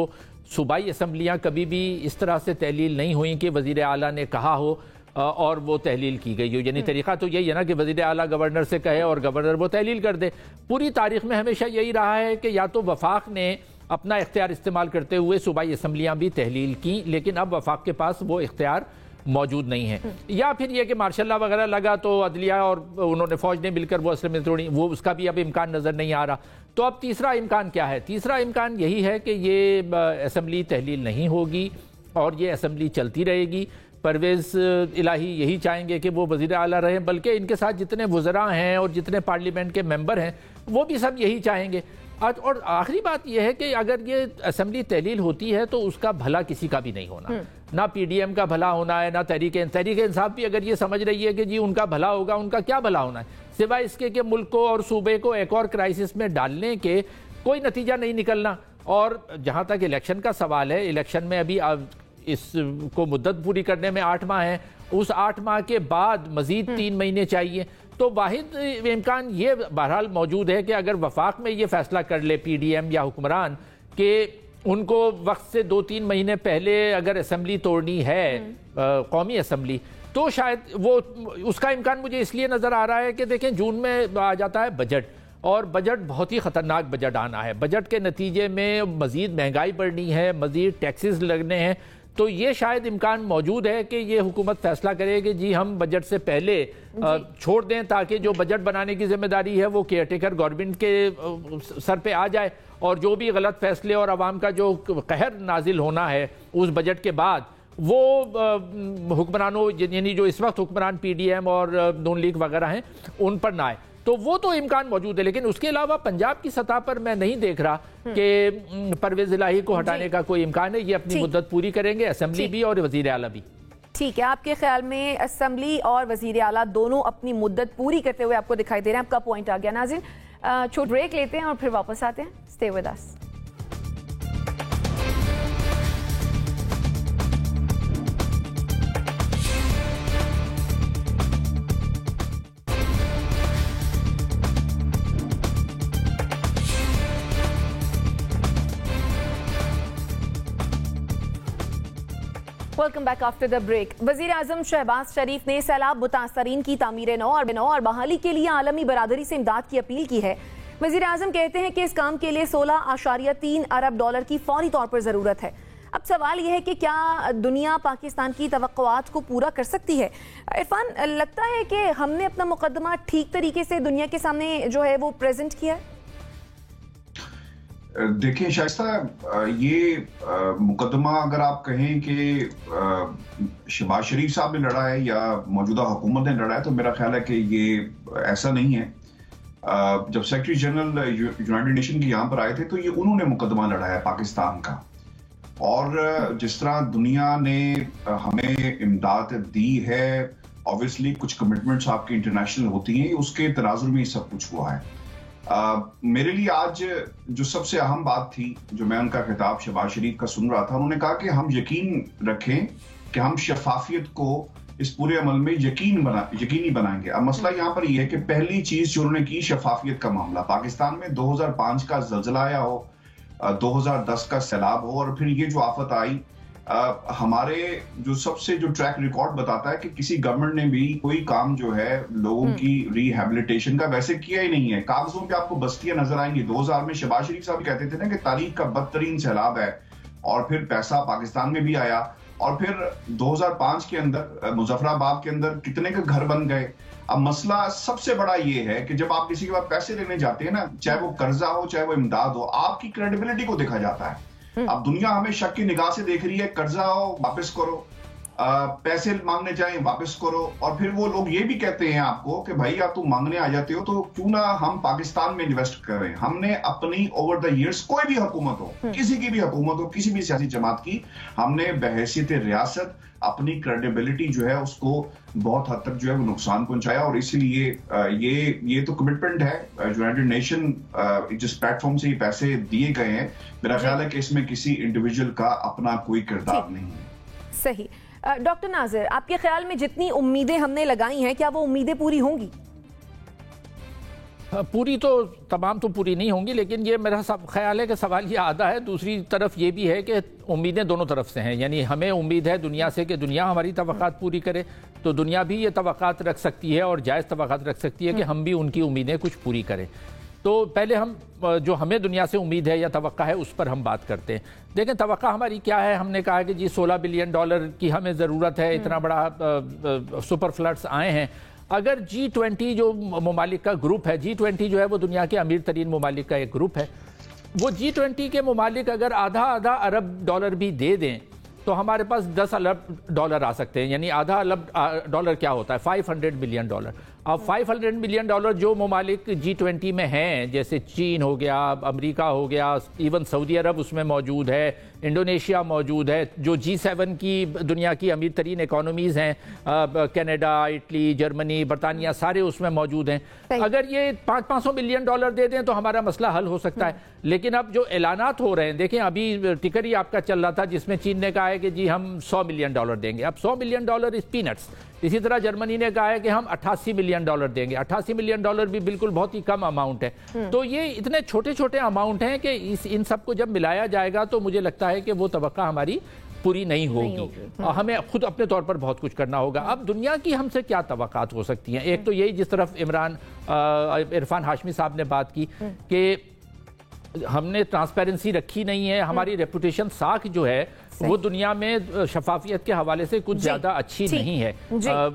सूबाई असम्बलियाँ कभी भी इस तरह से तहलील नहीं हुई कि वज़ीर आला ने कहा हो और वो तहलील की गई हो। यानी तरीक़ा तो यही है ना कि वज़ीर आला गवर्नर से कहे और गवर्नर वो तहलील कर दे। पूरी तारीख में हमेशा यही रहा है कि या तो वफाक ने अपना इख्तियार इस्तेमाल करते हुए सूबाई असम्बलियाँ भी तहलील की, लेकिन अब वफाक के पास वो इख्तियार मौजूद नहीं है, या फिर ये कि मार्शल लॉ वगैरह लगा तो अदलिया और उन्होंने फौज ने मिलकर वो असल में तोड़ी, वो उसका भी अब इम्कान नज़र नहीं आ रहा। तो अब तीसरा इम्कान क्या है? तीसरा इम्कान यही है कि ये असम्बली तहलील नहीं होगी और ये असम्बली चलती रहेगी। परवेज़ इलाही यही चाहेंगे कि वो वज़ीर आला रहें, बल्कि इनके साथ जितने वज़रा हैं और जितने पार्लियामेंट के मेंबर हैं वो भी सब यही चाहेंगे। और आखिरी बात यह है कि अगर ये असम्बली तहलील होती है तो उसका भला किसी का भी नहीं होना, ना पीडीएम का भला होना है, ना तहरीक इंसाफ भी अगर ये समझ रही है कि जी उनका भला होगा, उनका क्या भला होना है सिवाय इसके कि मुल्क को और सूबे को एक और क्राइसिस में डालने के कोई नतीजा नहीं निकलना। और जहाँ तक इलेक्शन का सवाल है, इलेक्शन में अभी इसको मुद्दत पूरी करने में 8 माह है, उस 8 माह के बाद मजीद 3 महीने चाहिए। तो वाहिद इम्कान ये बहरहाल मौजूद है कि अगर वफाक में ये फैसला कर ले पीडीएम या हुक्मरान कि उनको वक्त से 2-3 महीने पहले अगर असम्बली तोड़नी है, कौमी असम्बली, तो शायद वो उसका इम्कान मुझे इसलिए नज़र आ रहा है कि देखें जून में आ जाता है बजट, और बजट बहुत ही ख़तरनाक बजट आना है। बजट के नतीजे में मज़ीद महंगाई बढ़नी है, मज़ीद टैक्सेस लगने हैं। तो ये शायद इम्कान मौजूद है कि ये हुकूमत फैसला करे कि जी हम बजट से पहले छोड़ दें, ताकि जो बजट बनाने की जिम्मेदारी है वो केयरटेकर गवर्नमेंट के सर पे आ जाए, और जो भी गलत फैसले और आवाम का जो कहर नाजिल होना है उस बजट के बाद वो हुक्मरानों, यानी जो इस वक्त हुक्मरान पीडीएम और नून लीग वगैरह हैं, उन पर ना आए। तो वो तो इम्कान मौजूद है। लेकिन उसके अलावा पंजाब की सतह पर मैं नहीं देख रहा कि परवेज इलाही को हटाने का कोई इम्कान है। ये अपनी मुद्दत पूरी करेंगे, असेंबली भी और वजीर आला भी। ठीक है, आपके ख्याल में असेंबली और वजीर आला दोनों अपनी मुद्दत पूरी करते हुए आपको दिखाई दे रहे हैं। आपका पॉइंट आ गया। नाज़रीन, छोटा ब्रेक लेते हैं और फिर वापस आते हैं। Stay with us. Welcome back after the break. वजीर आजम शहबाज शरीफ ने सैलाब मुतासरीन की तामीर नौ और बहाली के लिए आलमी बरादरी से इमदाद की अपील की है। वजीर आजम कहते हैं कि इस काम के लिए $16.3 अरब की फौरी तौर पर जरूरत है। अब सवाल यह है कि क्या दुनिया पाकिस्तान की तवक्कुआत को पूरा कर सकती है? इरफान, लगता है कि हमने अपना मुकदमा ठीक तरीके से दुनिया के सामने जो है वो प्रेजेंट किया है? देखिए शाइस्ता, ये मुकदमा अगर आप कहें कि शहबाज शरीफ साहब ने लड़ा है या मौजूदा हुकूमत ने लड़ा है, तो मेरा ख्याल है कि ये ऐसा नहीं है। जब सेक्रेटरी जनरल यूनाइटेड नेशन के यहाँ पर आए थे तो ये उन्होंने मुकदमा लड़ा है पाकिस्तान का। और जिस तरह दुनिया ने हमें इमदाद दी है, ऑब्वियसली कुछ कमिटमेंट्स आपकी इंटरनेशनल होती हैं, उसके तनाजुर में सब कुछ हुआ है। मेरे लिए आज जो सबसे अहम बात थी, जो मैं उनका खिताब शहबाज शरीफ का सुन रहा था, उन्होंने कहा कि हम यकीन रखें कि हम शफाफियत को इस पूरे अमल में यकीनी बनाएंगे। अब मसला यहाँ पर यह है कि पहली चीज जो उन्होंने की, शफाफियत का मामला। पाकिस्तान में 2005 का ज़ल्ज़ला आया हो, 2010 का सैलाब हो, और फिर ये जो आफत आई, हमारे जो सबसे जो ट्रैक रिकॉर्ड बताता है कि किसी गवर्नमेंट ने भी कोई काम जो है लोगों की रिहेबिलिटेशन का वैसे किया ही नहीं है। कागजों पे आपको बस्तियां नजर आएंगी। 2000 में शहबाज शरीफ साहब कहते थे ना कि तारीख का बदतरीन सैलाब है, और फिर पैसा पाकिस्तान में भी आया, और फिर 2005 के अंदर मुजफ्फराबाद के अंदर कितने के घर बन गए। अब मसला सबसे बड़ा ये है कि जब आप किसी के पास पैसे लेने जाते हैं ना, चाहे वो कर्जा हो चाहे वो इमदाद हो, आपकी क्रेडिबिलिटी को देखा जाता है। अब दुनिया हमें शक की निगाह से देख रही है, कर्जा हो वापस करो, पैसे मांगने जाए वापस करो, और फिर वो लोग ये भी कहते हैं आपको कि भाई आप तुम मांगने आ जाते हो तो क्यों ना हम पाकिस्तान में इन्वेस्ट करें। हमने अपनी ओवर द इयर्स, कोई भी हुकूमत हो, किसी की भी हुकूमत हो, किसी भी सियासी जमात की, हमने बहैसियत रियासत अपनी क्रेडिबिलिटी जो है उसको बहुत हद तक जो है वो नुकसान पहुंचाया। और इसलिए ये तो कमिटमेंट है यूनाइटेड नेशन जिस प्लेटफॉर्म से ये पैसे दिए गए हैं, मेरा ख्याल है कि इसमें किसी इंडिविजुअल का अपना कोई किरदार नहीं है। सही। डॉक्टर नाजिर, आपके ख्याल में जितनी उम्मीदें हमने लगाई हैं, क्या वो उम्मीदें पूरी होंगी? पूरी तो तमाम तो पूरी नहीं होंगी, लेकिन ये मेरा ख्याल है कि सवाल ये आधा है। दूसरी तरफ ये भी है कि उम्मीदें दोनों तरफ से हैं। यानी हमें उम्मीद है दुनिया से कि दुनिया हमारी तवक्कात पूरी करे, तो दुनिया भी ये तवक्कात रख सकती है और जायज़ तवक्कात रख सकती है कि हम भी उनकी उम्मीदें कुछ पूरी करें। तो पहले हम जो हमें दुनिया से उम्मीद है या तवक्का है उस पर हम बात करते हैं। देखें तवक्का हमारी क्या है। हमने कहा कि जी $16 बिलियन की हमें ज़रूरत है, इतना बड़ा सुपर फ्लड्स आए हैं। अगर G20 जो ममालिक का ग्रुप है, G20 जो है वो दुनिया के अमीर तरीन ममालिक का एक ग्रुप है, वो G20 के ममालिक अगर आधा अरब डॉलर भी दे दें तो हमारे पास 10 अरब डॉलर आ सकते हैं। यानी आधा अरब डॉलर क्या होता है? $500 बिलियन। अब $500 बिलियन जो ममालिक G20 में हैं, जैसे चीन हो गया, अमेरिका हो गया, इवन सऊदी अरब उसमें मौजूद है, इंडोनेशिया मौजूद है, जो G7 की दुनिया की अमीर तरीन इकोनॉमीज़ हैं, कनाडा, इटली, जर्मनी, बरतानिया, सारे उसमें मौजूद हैं। अगर ये $500 बिलियन दे दें तो हमारा मसला हल हो सकता है। लेकिन अब जो ऐलानात हो रहे हैं, देखें अभी टिकर ही आपका चल रहा था जिसमें चीन ने कहा है कि जी हम $100 मिलियन देंगे। अब $100 मिलियन इज पीनट्स। इसी तरह जर्मनी ने कहा है कि हम $88 मिलियन देंगे। $88 मिलियन भी बिल्कुल बहुत ही कम अमाउंट है। तो ये इतने छोटे छोटे अमाउंट हैं कि इन सबको जब मिलाया जाएगा तो मुझे लगता है कि वो तवक्का हमारी पूरी नहीं होगी। हमें खुद अपने तौर पर बहुत कुछ करना होगा। अब दुनिया की हमसे क्या तवक्कात हो सकती हैं? एक तो यही, जिस तरफ इरफान हाशमी साहब ने बात की कि हमने ट्रांसपेरेंसी रखी नहीं है, हमारी रेपुटेशन साख जो है वो दुनिया में शफाफियत के हवाले से कुछ ज़्यादा अच्छी नहीं है।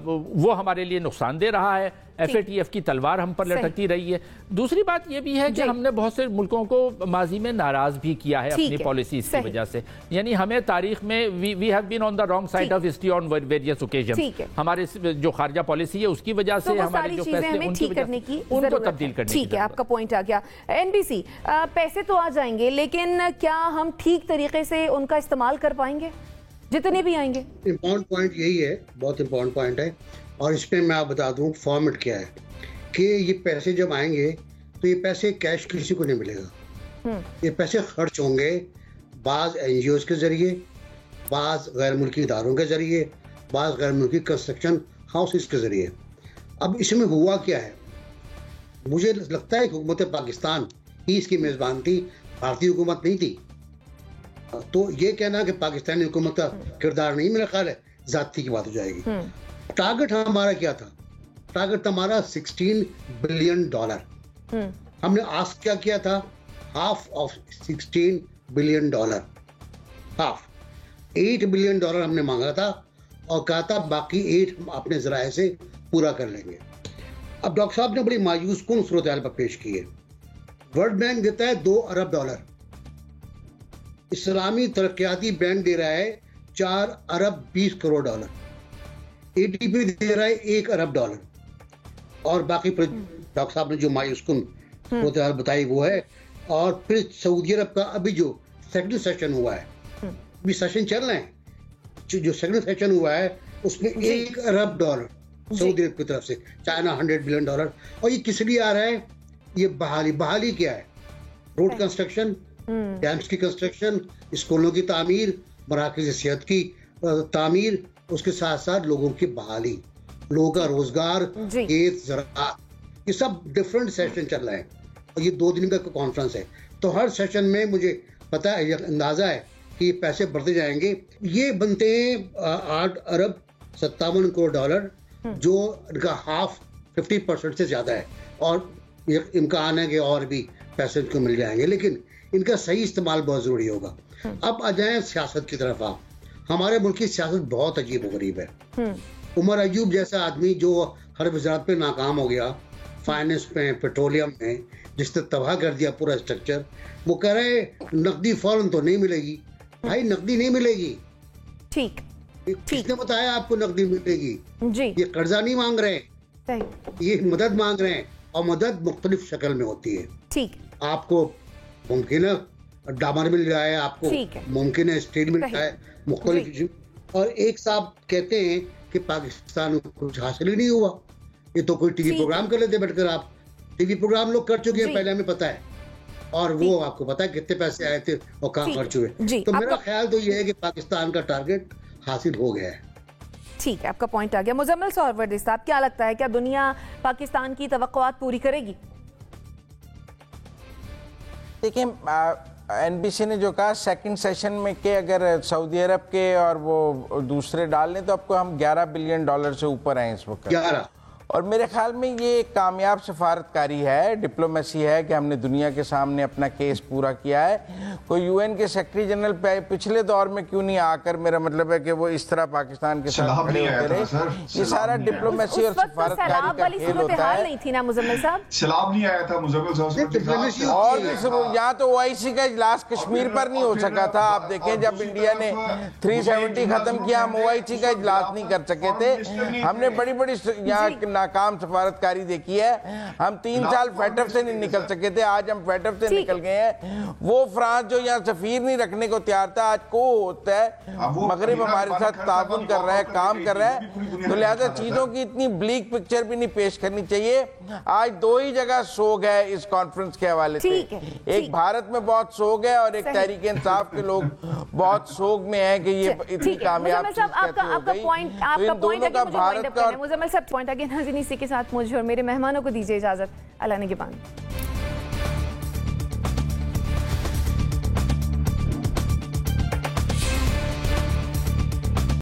वो हमारे लिए नुकसानदेह रहा है। FATF की तलवार हम पर लटकती रही है। दूसरी बात यह भी है कि हमने बहुत से मुल्कों को माजी में नाराज भी किया है अपनी पॉलिसीज की वजह से। यानी हमें तारीख में we have been on the wrong side of history on various occasion. हमारे जो खारजा पॉलिसी है उसकी वजह से हमारे जो फैसले उनको तब्दील करने की। ठीक है, आपका पॉइंट आ गया। NBC, पैसे तो आ जाएंगे, लेकिन क्या हम ठीक तरीके से उनका इस्तेमाल कर पाएंगे जितने भी आएंगे? इम्पोर्टेंट पॉइंट यही है, बहुत इम्पोर्टेंट पॉइंट है। और इस पर मैं आप बता दूं फॉर्मेट क्या है कि ये पैसे जब आएंगे तो ये पैसे कैश किसी को नहीं मिलेगा। ये पैसे खर्च होंगे बाज़ NGOs के जरिए, बाज़ गैर मुल्की इदारों के जरिए, बाज़ गैर मुल्की कंस्ट्रक्शन हाउसेस के जरिए। अब इसमें हुआ क्या है, मुझे लगता है कि हुकूमत पाकिस्तान ही इसकी मेज़बान थी, भारतीय हुकूमत नहीं थी। तो ये कहना कि पाकिस्तानी हुकूमत का किरदार नहीं, मेरा ख्याल है ज़्यादती की बात हो जाएगी। टारगेट हमारा क्या था? टारगेट हमारा $16 बिलियन। हमने आस्क क्या किया था? Half of $16 billion, half $8 billion हमने मांगा था और कहा था बाकी 8 हम अपने जराए से पूरा कर लेंगे। अब डॉक्टर साहब ने बड़ी मायूस कौन सूरत हाल पर पेश की है। वर्ल्ड बैंक देता है $2 अरब, इस्लामी तरक्याती बैंक दे रहा है $4 अरब 20 करोड़, ADB दे रहा है $1 अरब, और बाकी डॉक्टर साहब ने जो मायूसकुन सूरत हाल बताई वो है। और फिर सऊदी अरब का अभी जो सेकंड सेशन हुआ है भी सेशन चल रहे हैं, जो सेकंड सेशन हुआ है उसमें $1 अरब सऊदी अरब की तरफ से, चाइना $100 बिलियन, और ये किस लिए आ रहा है? ये बहाली क्या है? रोड कंस्ट्रक्शन, डैम्स की कंस्ट्रक्शन, स्कूलों की तामीर, मराकज़ सेहत की तामीर, उसके साथ साथ लोगों की बहाली, लोगों का रोजगार, खेत, ज़राअत, ये सब डिफरेंट सेशन चल रहे हैं और ये 2 दिन का कॉन्फ्रेंस है। तो हर सेशन में मुझे पता है, अंदाजा है कि ये पैसे बढ़ते जाएंगे। ये बनते हैं $8 अरब 57 करोड़, जो इनका हाफ 50% से ज्यादा है, और ये इम्कान है कि और भी पैसे इनको मिल जाएंगे, लेकिन इनका सही इस्तेमाल बहुत जरूरी होगा। अब आ जाए सियासत की तरफ। आप, हमारे मुल्क की सियासत बहुत अजीब व गरीब है। उमर अयूब जैसा आदमी जो हर वजारत पे नाकाम हो गया, फाइनेंस में, पेट्रोलियम में, जिसने तबाह कर दिया पूरा स्ट्रक्चर, वो कह रहे नकदी फौरन तो नहीं मिलेगी। भाई नकदी नहीं मिलेगी। ठीक, किसने बताया आपको नकदी मिलेगी? जी, ये कर्जा नहीं मांग रहे हैं, ये मदद मांग रहे हैं, और मदद मुख्तलिफ शक्ल में होती है। ठीक, आपको मुमकिन है डामर मिल जाए, आपको मुमकिन है स्टील मिल जाए, मुख्तलिफ। और एक साहब कहते हैं कि पाकिस्तान को कुछ हासिल ही नहीं हुआ। ये तो कोई टीवी प्रोग्राम कर लेते बैठकर। आप टीवी प्रोग्राम लोग कर चुके हैं पहले, हमें पता है, और वो आपको पता है कितने पैसे आए थे और कहाँ खर्च हुए। तो मेरा ख्याल तो ये है कि पाकिस्तान का टारगेट हासिल हो गया है। ठीक है, आपका पॉइंट आ गया। मुजम्मिल सहरवर्दी साहब, क्या लगता है, क्या दुनिया पाकिस्तान की तवक्कुआत पूरी करेगी? देखिए, एनबीसी ने जो कहा सेकंड सेशन में कि अगर सऊदी अरब के और वो दूसरे डाल लें तो आपको हम $11 बिलियन से ऊपर हैं इस वक्त। 11। और मेरे ख्याल में ये एक कामयाब सफारतकारी है, डिप्लोमेसी है कि हमने दुनिया के सामने अपना केस पूरा किया है। कोई यूएन के सेक्रेटरी जनरल पिछले दौर में क्यों नहीं आकर, मेरा मतलब है कि वो इस तरह पाकिस्तान के साथ खड़े होते रहे। ये सारा डिप्लोमेसी और सफारतकारी का खेल होता है। नहीं थी ना मुजम्मिल साहब? सैलाब नहीं आया था मुजम्मिल साहब, और यहाँ तो OIC का इजलास कश्मीर पर नहीं हो सका था। आप देखें, जब इंडिया ने 370 खत्म किया, हम OIC का इजलास नहीं कर सके थे। हमने बड़ी बड़ी यहाँ नाकाम सफारतकारी देखी है। हम 3 साल फैटफ से नहीं निकल सके थे, आज हम फैटफ से निकल गए हैं। वो फ्रांस जो यहाँ सफीर नहीं रखने को तैयार था, आज को होता है। मगरिब हमारे साथ ताउन कर रहा है, काम कर रहा है। तो लिहाजा चीजों की इतनी ब्लीक पिक्चर भी नहीं पेश करनी चाहिए। आज 2 ही जगह सोग है इस कॉन्फ्रेंस के हवाले से। एक भारत में बहुत सोग है और एक तहरीक इंसाफ के लोग बहुत सोग में है कि ये इतनी कामयाब चीज कैसे हो गई। तो इन दोनों का भारत का मुजम्मिल साहब पॉइंट आगे। इसी के साथ मुझे और मेरे मेहमानों को दीजिए इजाजत। अल्लाह निगहबान।